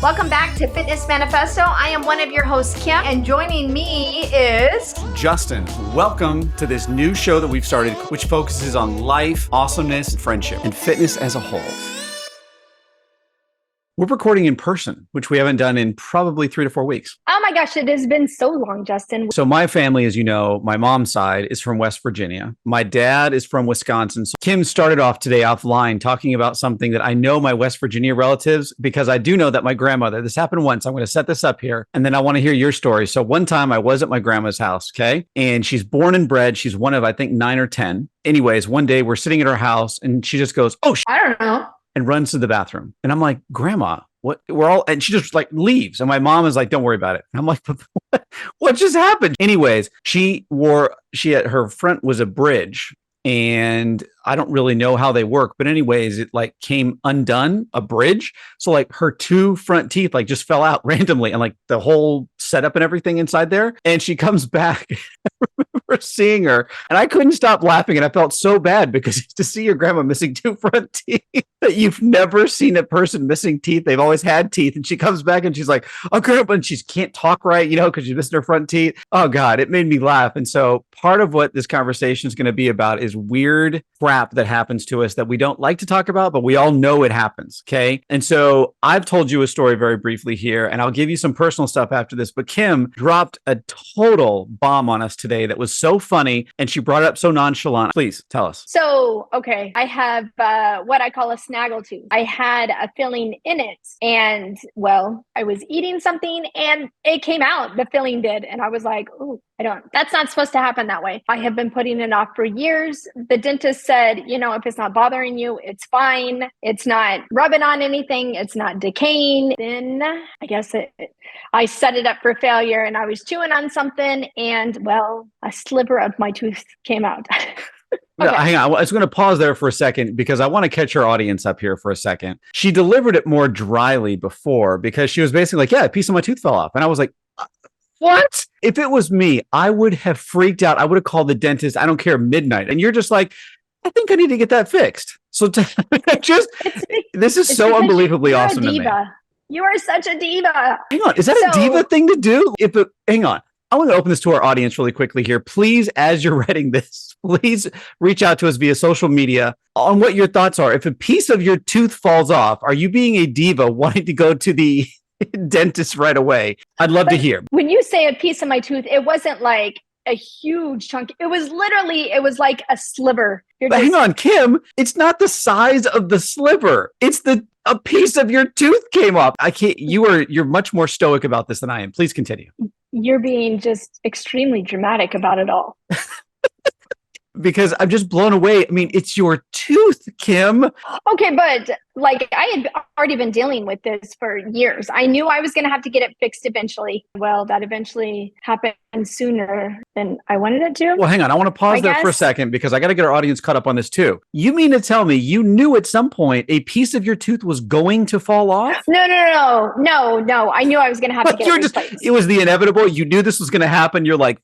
Welcome back to Fitness Manifesto. I am one of your hosts, Kim, and joining me is Justin. Welcome to this new show that we've started, which focuses on life, awesomeness, friendship, and fitness as a whole. We're recording in person, which we haven't done in probably 3 to 4 weeks. Oh my gosh, it has been so long, Justin. So my family, as you know, my mom's side is from West Virginia. My dad is from Wisconsin. So Kim started off today offline talking about something that I know my West Virginia relatives, because I do know that my grandmother, this happened once. I'm going to set this up here, and then I want to hear your story. So one time I was at my grandma's house, okay? And she's born and bred. She's one of, I think, 9 or 10. Anyways, one day we're sitting at her house and she just goes, I don't know. And runs to the bathroom. And I'm like, Grandma, what? And she just like leaves. And my mom is like, don't worry about it. And I'm like, what just happened? Anyways, her front was a bridge. And I don't really know how they work, but anyways, it like came undone, a bridge. So like her 2 front teeth like just fell out randomly, and like the whole setup and everything inside there. And she comes back. I remember seeing her and I couldn't stop laughing. And I felt so bad because to see your grandma missing 2 front teeth, that you've never seen a person missing teeth. They've always had teeth. And she comes back and she's like, oh, grandpa, and she can't talk right, because she's missing her front teeth. Oh God, it made me laugh. And so part of what this conversation is going to be about is weird crap that happens to us that we don't like to talk about, but we all know it happens. Okay. And so I've told you a story very briefly here, and I'll give you some personal stuff after this, but Kim dropped a total bomb on us today that was so funny, and she brought it up so nonchalant. Please tell us. So, okay, I have what I call a snaggle tooth. I had a filling in it, and well, I was eating something and it came out. The filling did. And I was like, oh, that's not supposed to happen that way. I have been putting it off for years. The dentist said, if it's not bothering you, it's fine. It's not rubbing on anything. It's not decaying. Then I guess I set it up for failure, and I was chewing on something, and well, a sliver of my tooth came out. Okay. Okay. Hang on. I was going to pause there for a second because I want to catch our audience up here for a second. She delivered it more dryly before because she was basically like, yeah, a piece of my tooth fell off. And I was like, what? If it was me, I would have freaked out. I would have called the dentist. I don't care, midnight. And you're just like, I think I need to get that fixed. So this is so unbelievably awesome to me. You are such a diva. Hang on. Is that a diva thing to do? Hang on. I want to open this to our audience really quickly here. Please, as you're writing this, please reach out to us via social media on what your thoughts are. If a piece of your tooth falls off, are you being a diva wanting to go to the dentist right away? I'd love to hear. When you say a piece of my tooth, it wasn't like a huge chunk. It was like a sliver. But hang on, Kim, it's not the size of the sliver. It's a piece of your tooth came off. I can't, you're much more stoic about this than I am. Please continue. You're being just extremely dramatic about it all. Because I'm just blown away. I mean, it's your tooth, Kim. Okay, but like I had already been dealing with this for years. I knew I was going to have to get it fixed eventually. Well, that eventually happened sooner than I wanted it to. Well, hang on. I want to pause there for a second because I got to get our audience caught up on this too. You mean to tell me you knew at some point a piece of your tooth was going to fall off? No. I knew I was going to have to get it replaced. It was the inevitable. You knew this was going to happen. You're like,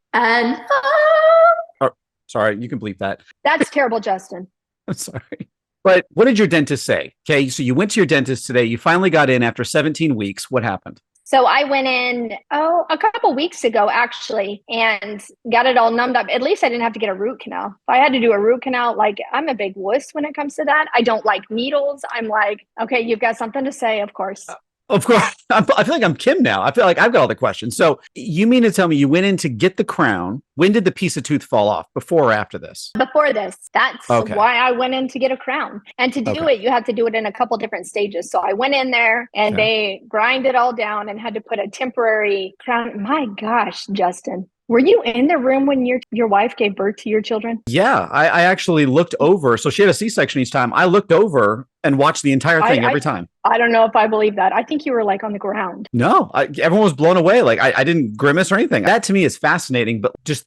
sorry, you can bleep that. That's terrible, Justin. I'm sorry. But what did your dentist say? Okay, so you went to your dentist today. You finally got in after 17 weeks. What happened? So I went in, a couple weeks ago, actually, and got it all numbed up. At least I didn't have to get a root canal. If I had to do a root canal, I'm a big wuss when it comes to that. I don't like needles. I'm like, okay, you've got something to say, of course. Of course. I feel like I'm Kim now. I feel like I've got all the questions. So you mean to tell me you went in to get the crown? When did the piece of tooth fall off? Before or after this? Before this. That's why I went in to get a crown. And to do it, you have to do it in a couple different stages. So I went in there and they grind it all down and had to put a temporary crown. My gosh, Justin. Were you in the room when your wife gave birth to your children? Yeah, I actually looked over. So she had a C-section each time. I looked over and watched the entire thing every time. I don't know if I believe that. I think you were like on the ground. No, everyone was blown away. Like I didn't grimace or anything. That to me is fascinating, but just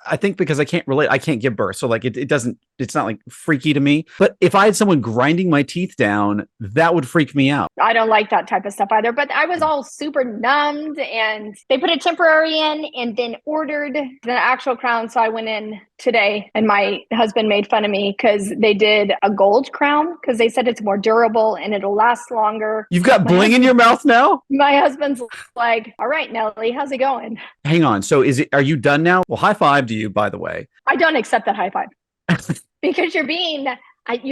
I think because I can't relate, I can't give birth. So like it's not like freaky to me. But if I had someone grinding my teeth down, that would freak me out. I don't like that type of stuff either, but I was all super numbed and they put a temporary in and then ordered the actual crown. So I went in today and my husband made fun of me because they did a gold crown because they said it's it's more durable and it'll last longer. You've got bling in your mouth now? My husband's like, all right, Nelly, how's it going? Hang on. So are you done now? Well, high five to you, by the way. I don't accept that high five because you're being like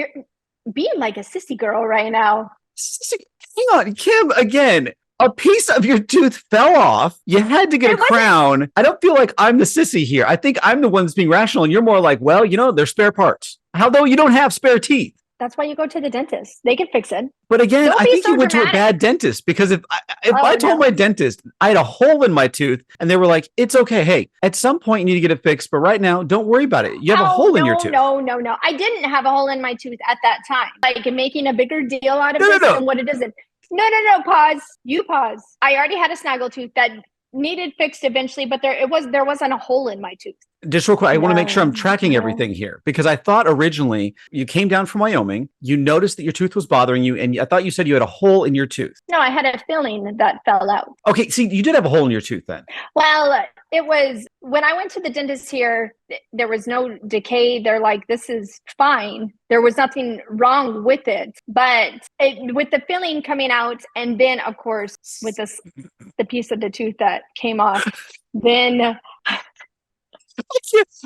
a sissy girl right now. Hang on, Kim, again. A piece of your tooth fell off. You had to get a crown. I don't feel like I'm the sissy here. I think I'm the one that's being rational. And you're more like, well, they're spare parts. Although you don't have spare teeth. That's why you go to the dentist. They can fix it. But again, I think you went to a bad dentist, because if I told my dentist I had a hole in my tooth and they were like, it's okay. Hey, at some point you need to get it fixed. But right now, don't worry about it. You have a hole in your tooth. No. I didn't have a hole in my tooth at that time. Like making a bigger deal out of this than what it isn't. No. Pause. You pause. I already had a snaggle tooth that needed fixed eventually, but there wasn't a hole in my tooth. Just real quick, I want to make sure I'm tracking everything here, because I thought originally you came down from Wyoming, you noticed that your tooth was bothering you, and I thought you said you had a hole in your tooth. No, I had a filling that fell out. Okay, see, you did have a hole in your tooth then. Well, it was when I went to the dentist here, there was no decay. They're like, this is fine. There was nothing wrong with it. But with the filling coming out, and then, of course, with the piece of the tooth that came off, then...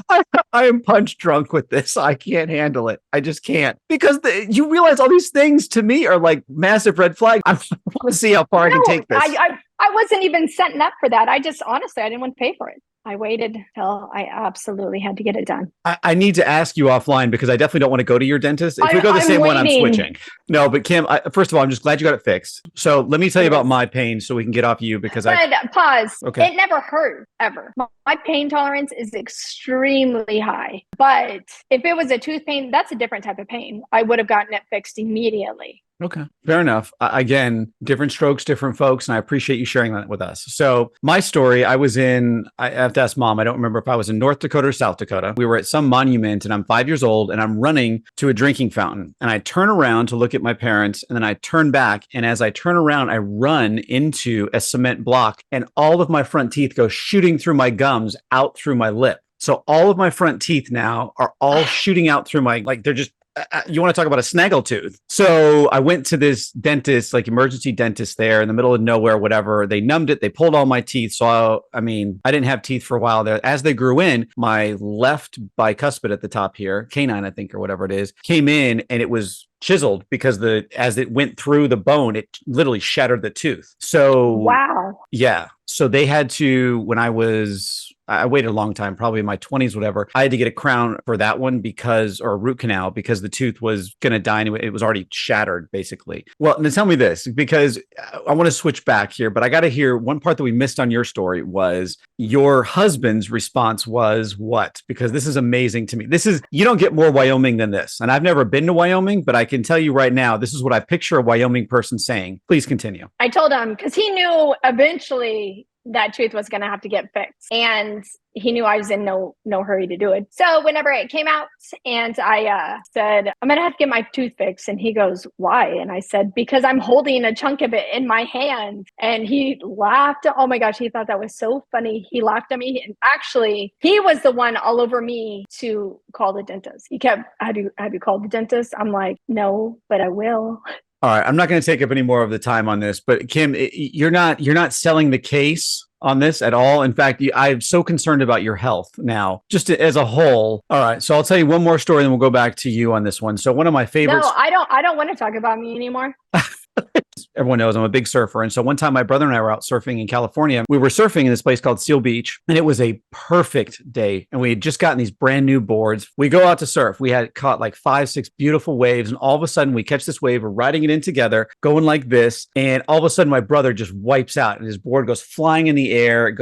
I am punch drunk with this. I can't handle it. I just can't, because you realize all these things to me are like massive red flags. I want to see how far I can take this. I wasn't even setting up for that. I didn't want to pay for it. I waited till I absolutely had to get it done. I need to ask you offline, because I definitely don't want to go to your dentist. If we go the same one, I'm switching. No, but Kim, first of all, I'm just glad you got it fixed. So let me tell you about my pain so we can get off you, because pause. Okay. It never hurt, ever. My pain tolerance is extremely high. But if it was a tooth pain, that's a different type of pain. I would have gotten it fixed immediately. Okay, fair enough. Again, different strokes, different folks, and I appreciate you sharing that with us. So my story, I have to ask Mom, I don't remember if I was in North Dakota or South Dakota. We were at some monument, and I'm 5 years old, and I'm running to a drinking fountain, and I turn around to look at my parents, and then I turn back, and as I turn around, I run into a cement block, and all of my front teeth go shooting through my gums out through my lip. So all of my front teeth now are all shooting out through they're just, you want to talk about a snaggle tooth. So I went to this dentist, like emergency dentist there in the middle of nowhere, whatever. They numbed it. They pulled all my teeth. So, I didn't have teeth for a while there. As they grew in, my left bicuspid at the top here, canine, I think, or whatever it is, came in, and it was chiseled because as it went through the bone, it literally shattered the tooth. So, wow. Yeah. So they had to, I waited a long time, probably in my 20s, whatever. I had to get a crown for that one or a root canal, because the tooth was going to die anyway. It was already shattered, basically. Well, now tell me this, because I want to switch back here, but I got to hear one part that we missed on your story was your husband's response was what? Because this is amazing to me. You don't get more Wyoming than this. And I've never been to Wyoming, but I can tell you right now, this is what I picture a Wyoming person saying. Please continue. I told him, because he knew eventually that tooth was going to have to get fixed, and he knew I was in no hurry to do it. So whenever it came out, and I said, I'm going to have to get my tooth fixed, and he goes, why? And I said, because I'm holding a chunk of it in my hand. And he laughed. Oh my gosh, he thought that was so funny. He laughed at me, and actually he was the one all over me to call the dentist. He kept, have you called the dentist? I'm like, no, but I will. All right, I'm not going to take up any more of the time on this, but Kim, you're not selling the case on this at all. In fact, I'm so concerned about your health now, just as a whole. All right, so I'll tell you one more story, and then we'll go back to you on this one. So one of my favorites. No, I don't want to talk about me anymore. Everyone knows I'm a big surfer. And so one time my brother and I were out surfing in California. We were surfing in this place called Seal Beach, and it was a perfect day. And we had just gotten these brand new boards. We go out to surf. We had caught like 5-6 beautiful waves. And all of a sudden we catch this wave. We're riding it in together, going like this. And all of a sudden my brother just wipes out, and his board goes flying in the air. It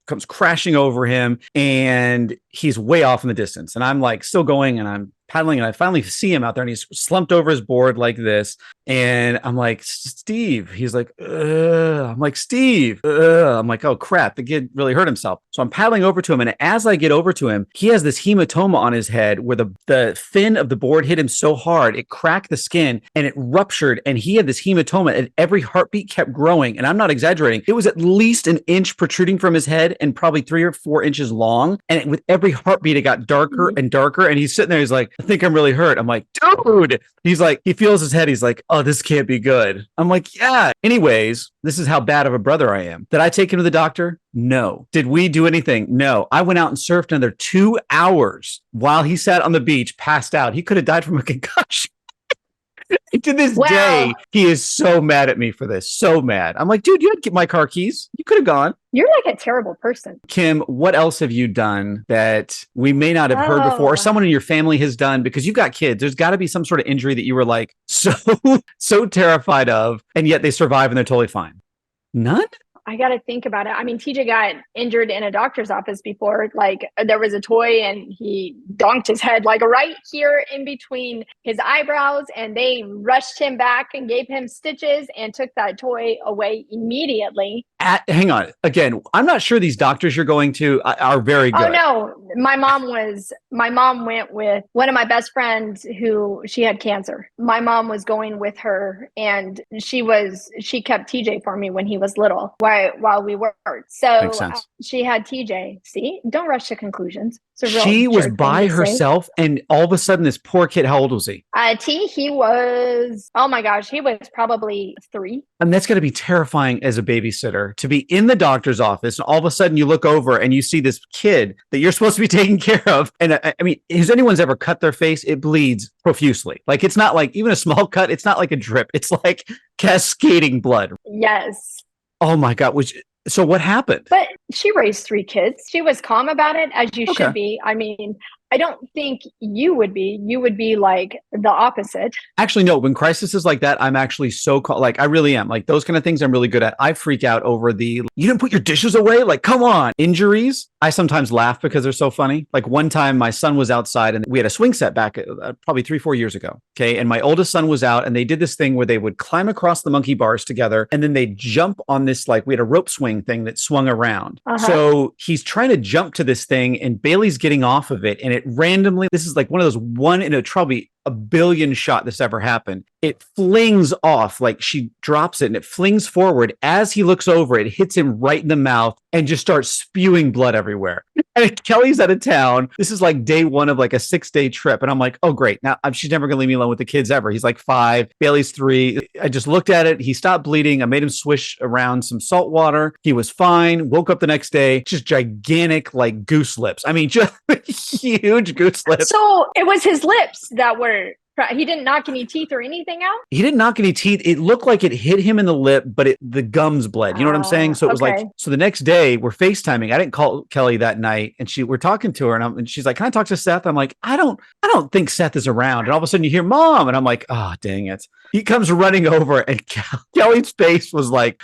comes crashing over him, and he's way off in the distance. And I'm like still going, and I'm paddling, and I finally see him out there, and he's slumped over his board like this. And I'm like, Steve. He's like, I'm like, Steve. I'm like, oh crap, the kid really hurt himself. So I'm paddling over to him, and as I get over to him, he has this hematoma on his head where the fin of the board hit him so hard it cracked the skin and it ruptured, and he had this hematoma, and every heartbeat kept growing. And I'm not exaggerating. It was at least an inch protruding from his head and probably 3 or 4 inches long. And with every heartbeat, it got darker and darker. And he's sitting there, he's like, I think I'm really hurt. I'm like, dude. He's like, he feels his head. He's like, oh, this can't be good. I'm like, yeah. Anyways, this is how bad of a brother I am. Did I take him to the doctor? No. Did we do anything? No. I went out and surfed another 2 hours while he sat on the beach, passed out. He could have died from a concussion. To this day, he is so mad at me for this. So mad. I'm like, dude, you had my car keys. You could have gone. You're like a terrible person. Kim, what else have you done that we may not have heard before, or someone in your family has done? Because you've got kids. There's got to be some sort of injury that you were like so terrified of, and yet they survive and they're totally fine. None? I got to think about it. I mean, TJ got injured in a doctor's office before. Like, there was a toy and he donked his head like right here in between his eyebrows, and they rushed him back and gave him stitches and took that toy away immediately. Hang on. Again, I'm not sure these doctors you're going to are very good. Oh, no. My mom went with one of my best friends who she had cancer. My mom was going with her, and she kept TJ for me when he was little while we worked. So she had TJ. See, don't rush to conclusions. She was by herself, and all of a sudden, this poor kid, how old was he? He was, oh my gosh, he was probably 3. And that's going to be terrifying as a babysitter, to be in the doctor's office, and all of a sudden you look over and you see this kid that you're supposed to be taking care of. And I mean, has anyone's ever cut their face? It bleeds profusely. Like, it's not like even a small cut. It's not like a drip. It's like cascading blood. Yes. Oh my God. So what happened? But she raised 3 kids. She was calm about it, as you should be. I mean, I don't think you would be. You would be like the opposite. Actually, no. When crisis is like that, I'm actually so like, I really am. Like, those kind of things I'm really good at. I freak out over you didn't put your dishes away? Like, come on. Injuries. I sometimes laugh because they're so funny. Like, one time my son was outside and we had a swing set back probably 3-4 years ago. Okay. And my oldest son was out, and they did this thing where they would climb across the monkey bars together, and then they jump on this, like, we had a rope swing thing that swung around. So he's trying to jump to this thing, and Bailey's getting off of it, and it randomly, this is like one of those one in a probably a billion shot this ever happened. It flings off, like she drops it and it flings forward. As he looks over, it hits him right in the mouth and just starts spewing blood everywhere. And Kelly's out of town. This is like day 1 of like a 6-day trip. And I'm like, oh, great. Now she's never going to leave me alone with the kids ever. He's like 5. Bailey's 3. I just looked at it. He stopped bleeding. I made him swish around some salt water. He was fine. Woke up the next day, just gigantic, like goose lips. I mean, just huge goose lips. So it was his lips that were, he didn't knock any teeth or anything out? He didn't knock any teeth. It looked like it hit him in the lip, but the gums bled. You know what I'm saying? So it was like, so the next day we're FaceTiming. I didn't call Kelly that night, and we're talking to her, and she's like, can I talk to Seth? I'm like, I don't think Seth is around. And all of a sudden you hear Mom, and I'm like, oh, dang it. He comes running over, and Kelly's face was like,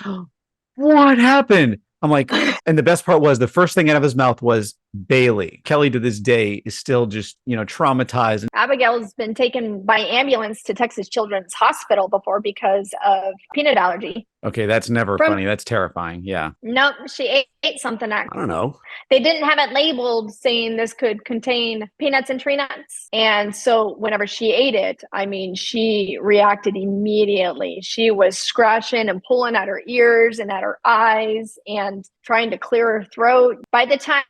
what happened? I'm like, and the best part was the first thing out of his mouth was Bailey. Kelly to this day is still just, traumatized. Abigail's been taken by ambulance to Texas Children's Hospital before because of peanut allergy. Okay, that's never funny. That's terrifying. Yeah. No, she ate something. I don't know. They didn't have it labeled saying this could contain peanuts and tree nuts. And so whenever she ate it, I mean, she reacted immediately. She was scratching and pulling at her ears and at her eyes and trying to clear her throat. By the time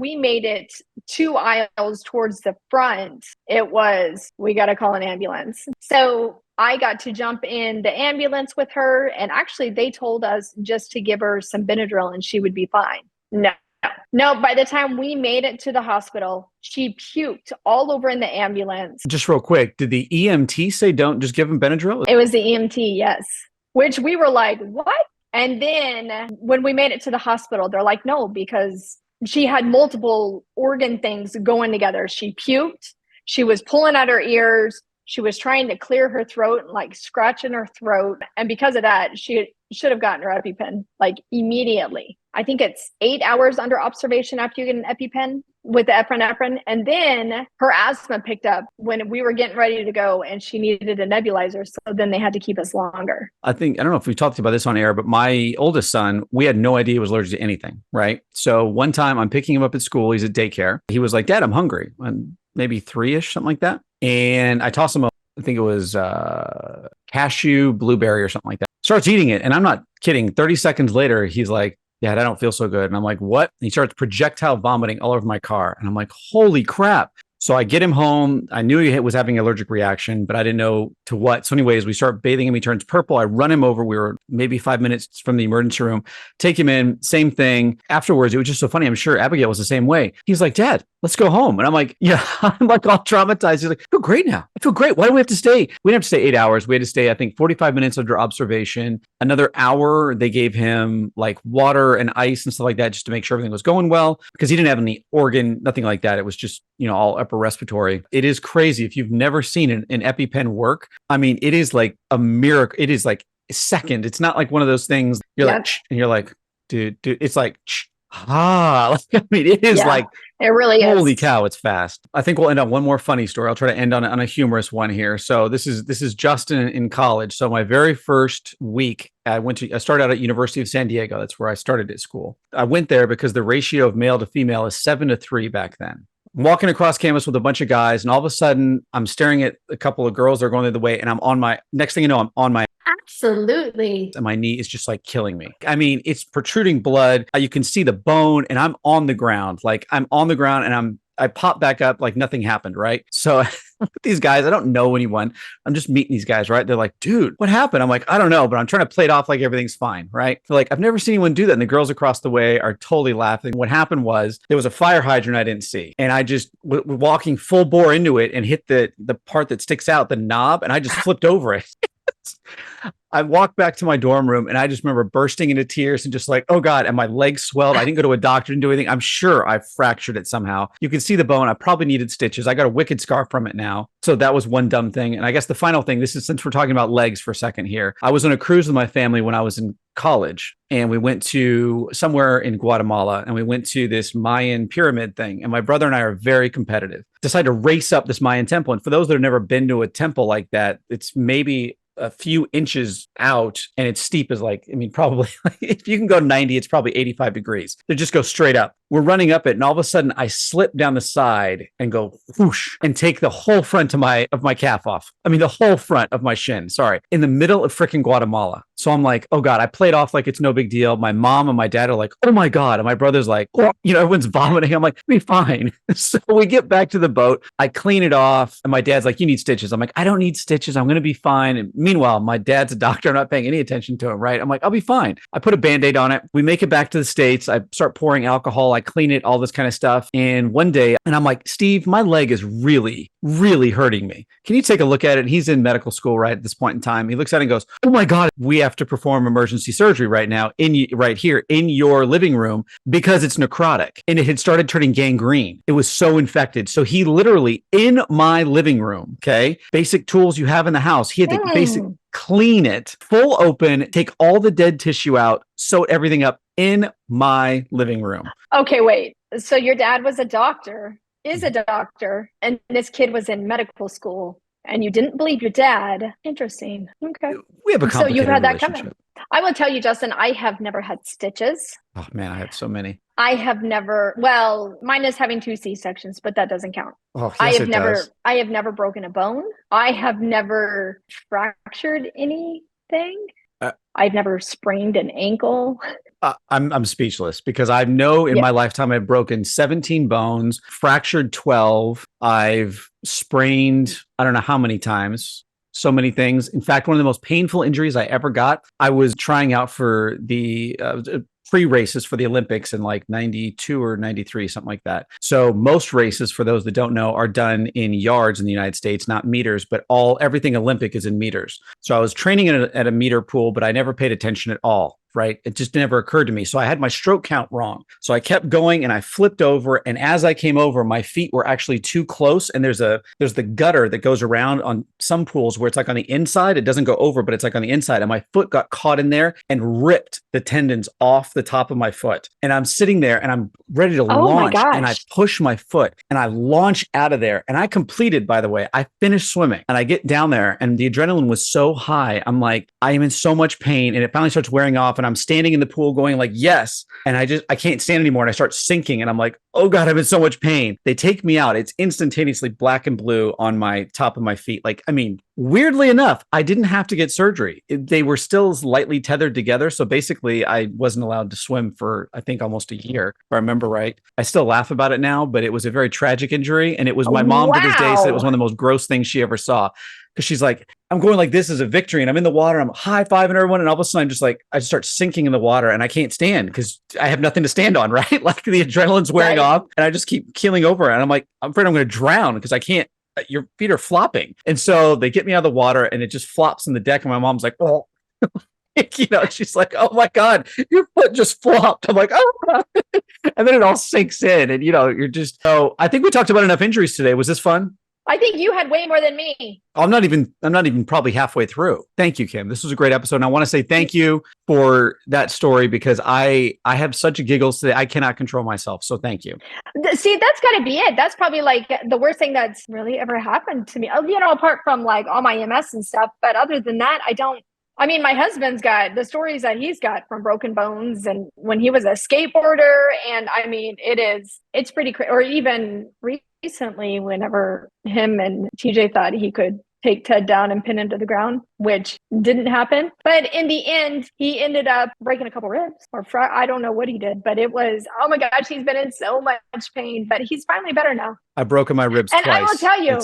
we made it 2 aisles towards the front, it was, we got to call an ambulance. So I got to jump in the ambulance with her. And actually, they told us just to give her some Benadryl and she would be fine. No, by the time we made it to the hospital, she puked all over in the ambulance. Just real quick, did the EMT say don't just give him Benadryl? It was the EMT, yes. Which we were like, what? And then when we made it to the hospital, they're like, no, because she had multiple organ things going together. She puked. She was pulling at her ears. She was trying to clear her throat and like scratching her throat. And because of that, she should have gotten her EpiPen like immediately. I think it's 8 hours under observation after you get an EpiPen with the epinephrine. And then her asthma picked up when we were getting ready to go and she needed a nebulizer. So then they had to keep us longer. I don't know if we talked about this on air, but my oldest son, we had no idea he was allergic to anything, right? So one time I'm picking him up at school. He's at daycare. He was like, Dad, I'm hungry. And maybe 3-ish, something like that. And I toss him I think it was cashew, blueberry or something like that. Starts eating it. And I'm not kidding. 30 seconds later, he's like, Dad, I don't feel so good. And I'm like, what? And he starts projectile vomiting all over my car. And I'm like, holy crap. So I get him home. I knew he was having an allergic reaction, but I didn't know to what. So anyways, we start bathing him. He turns purple. I run him over. We were maybe 5 minutes from the emergency room, take him in, same thing. Afterwards, it was just so funny. I'm sure Abigail was the same way. He's like, Dad, let's go home. And I'm like, yeah, I'm like all traumatized. He's like, I feel great now. I feel great. Why do we have to stay? We didn't have to stay 8 hours. We had to stay, I think, 45 minutes under observation. Another hour, they gave him like water and ice and stuff like that just to make sure everything was going well, because he didn't have any organ, nothing like that. It was just, all upper respiratory. It is crazy. If you've never seen an EpiPen work, I mean, it is like a miracle. It is like a second. It's not like one of those things you're like, and you're like, dude, it's like, I mean, it is like, it really is. Holy cow, it's fast. I think we'll end on one more funny story. I'll try to end on a humorous one here. So this is Justin in college. So my very first week, I started out at University of San Diego. That's where I started at school. I went there because the ratio of male to female is 7-3 back then. I'm walking across campus with a bunch of guys, and all of a sudden I'm staring at a couple of girls that are going the other way, and next thing you know, I'm on my Absolutely. and my knee is just like killing me. I mean, it's protruding blood. You can see the bone, and I'm on the ground. Like I'm on the ground, and I pop back up like nothing happened, right? So these guys, I don't know anyone. I'm just meeting these guys, right? They're like, dude, what happened? I'm like, I don't know, but I'm trying to play it off like everything's fine, right? They're like, I've never seen anyone do that. And the girls across the way are totally laughing. What happened was there was a fire hydrant I didn't see. And I just walking full bore into it and hit the part that sticks out, the knob, and I just flipped over it. I walked back to my dorm room, and I just remember bursting into tears and just like, oh God, and my legs swelled. I didn't go to a doctor, didn't do anything. I'm sure I fractured it somehow. You can see the bone. I probably needed stitches. I got a wicked scar from it now. So that was one dumb thing. And I guess the final thing, this is since we're talking about legs for a second here. I was on a cruise with my family when I was in college, and we went to somewhere in Guatemala, and we went to this Mayan pyramid thing. And my brother and I are very competitive. Decided to race up this Mayan temple. And for those that have never been to a temple like that, it's maybe a few inches out, and it's steep as like, I mean, probably if you can go 90, it's probably 85 degrees. They just go straight up. We're running up it, and all of a sudden I slip down the side and go whoosh and take the whole front of my calf off. I mean, the whole front of my shin, sorry, in the middle of freaking Guatemala. So I'm like, oh God, I played off like it's no big deal. My mom and my dad are like, oh my God. And my brother's like, oh, everyone's vomiting. I'm like, be fine. So we get back to the boat. I clean it off. And my dad's like, you need stitches. I'm like, I don't need stitches. I'm going to be fine. And meanwhile, my dad's a doctor. I'm not paying any attention to him, right? I'm like, I'll be fine. I put a Band-Aid on it. We make it back to the States. I start pouring alcohol. I clean it, all this kind of stuff. And one day, and I'm like, Steve, my leg is really, really hurting me. Can you take a look at it? And he's in medical school right at this point in time. He looks at it and goes, oh my God, we have to perform emergency surgery right now right here in your living room because it's necrotic. And it had started turning gangrene. It was so infected. So he literally in my living room, okay, basic tools you have in the house, he had to clean it full open, take all the dead tissue out, sew everything up in my living room. Okay, wait. So your dad was a doctor, is a doctor, and this kid was in medical school, and you didn't believe your dad. Interesting. Okay. We have a complicated so you had that relationship. coming. I will tell you, Justin, I have never had stitches. Oh man, I have so many. I have never, well, mine is having 2 C-sections, but that doesn't count. Oh, yes, I have never broken a bone. I have never fractured anything. I've never sprained an ankle. I'm speechless because I know in my lifetime I've broken 17 bones, fractured 12. I've sprained, I don't know how many times. So many things. In fact, one of the most painful injuries I ever got, I was trying out for the pre-races for the Olympics in like 92 or 93, something like that. So most races, for those that don't know, are done in yards in the United States, not meters, but everything Olympic is in meters. So I was training at a meter pool, but I never paid attention at all. Right. It just never occurred to me. So I had my stroke count wrong. So I kept going and I flipped over. And as I came over, my feet were actually too close. And there's the gutter that goes around on some pools where it's like on the inside. It doesn't go over, but it's like on the inside. And my foot got caught in there and ripped the tendons off the top of my foot. And I'm sitting there and I'm ready to launch. And I push my foot and I launch out of there. And I completed, by the way, I finished swimming and I get down there and the adrenaline was so high. I'm like, I am in so much pain. And it finally starts wearing off. And and I'm standing in the pool going like, yes. And I can't stand anymore. And I start sinking and I'm like, oh God, I'm in so much pain. They take me out. It's instantaneously black and blue on my top of my feet. Like, I mean, weirdly enough, I didn't have to get surgery. They were still lightly tethered together. So basically I wasn't allowed to swim for, I think, almost a year, if I remember right. I still laugh about it now, but it was a very tragic injury. And it was my mom to this day said it was one of the most gross things she ever saw. Because she's like, I'm going like this as a victory and I'm in the water. I'm high-fiving everyone. And all of a sudden, I just start sinking in the water and I can't stand because I have nothing to stand on, right? Like the adrenaline's wearing off and I just keep keeling over. And I'm like, I'm afraid I'm going to drown because I can't. Your feet are flopping. And so they get me out of the water and it just flops in the deck. And my mom's like, oh, she's like, oh my God, your foot just flopped. I'm like, oh, and then it all sinks in. And, you're just, so I think we talked about enough injuries today. Was this fun? I think you had way more than me. I'm not even probably halfway through. Thank you, Kim. This was a great episode. And I want to say thank you for that story because I have such giggles today. I cannot control myself. So thank you. See, that's got to be it. That's probably like the worst thing that's really ever happened to me. Apart from like all my MS and stuff. But other than that, my husband's got the stories that he's got from broken bones and when he was a skateboarder. And it's pretty crazy. Or even recently, whenever him and TJ thought he could take Ted down and pin him to the ground, which didn't happen. But in the end, he ended up breaking a couple ribs I don't know what he did, but it was, oh my gosh, he's been in so much pain, but he's finally better now. I've broken my ribs and twice. I will tell you.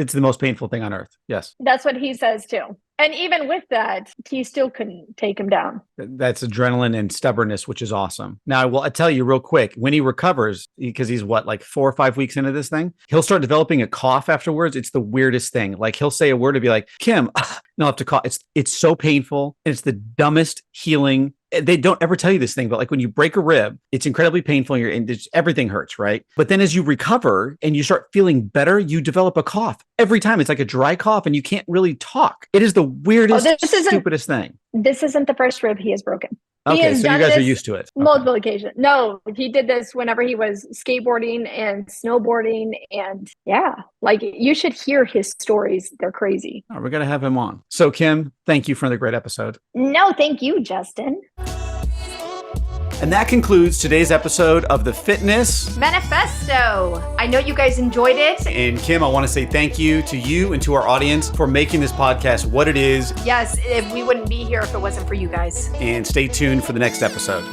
It's the most painful thing on earth. Yes. That's what he says too. And even with that, he still couldn't take him down. That's adrenaline and stubbornness, which is awesome. Now, I'll tell you real quick, when he recovers, because he's like 4 or 5 weeks into this thing, he'll start developing a cough afterwards. It's the weirdest thing. Like he'll say a word and be like, Kim, and I'll have to cough. It's so painful. And it's the dumbest healing. They don't ever tell you this thing, but like when you break a rib, it's incredibly painful and everything hurts, right? But then as you recover and you start feeling better, you develop a cough. Every time it's like a dry cough and you can't really talk. It is the weirdest, stupidest thing. This isn't the first rib he has broken. Okay, so you guys are used to it. Multiple occasions. No, he did this whenever he was skateboarding and snowboarding. And yeah, like you should hear his stories. They're crazy. Oh, we're going to have him on. So Kim, thank you for the great episode. No, thank you, Justin. And that concludes today's episode of the Fitness Manifesto. I know you guys enjoyed it. And Kim, I want to say thank you to you and to our audience for making this podcast what it is. Yes, we wouldn't be here if it wasn't for you guys. And stay tuned for the next episode.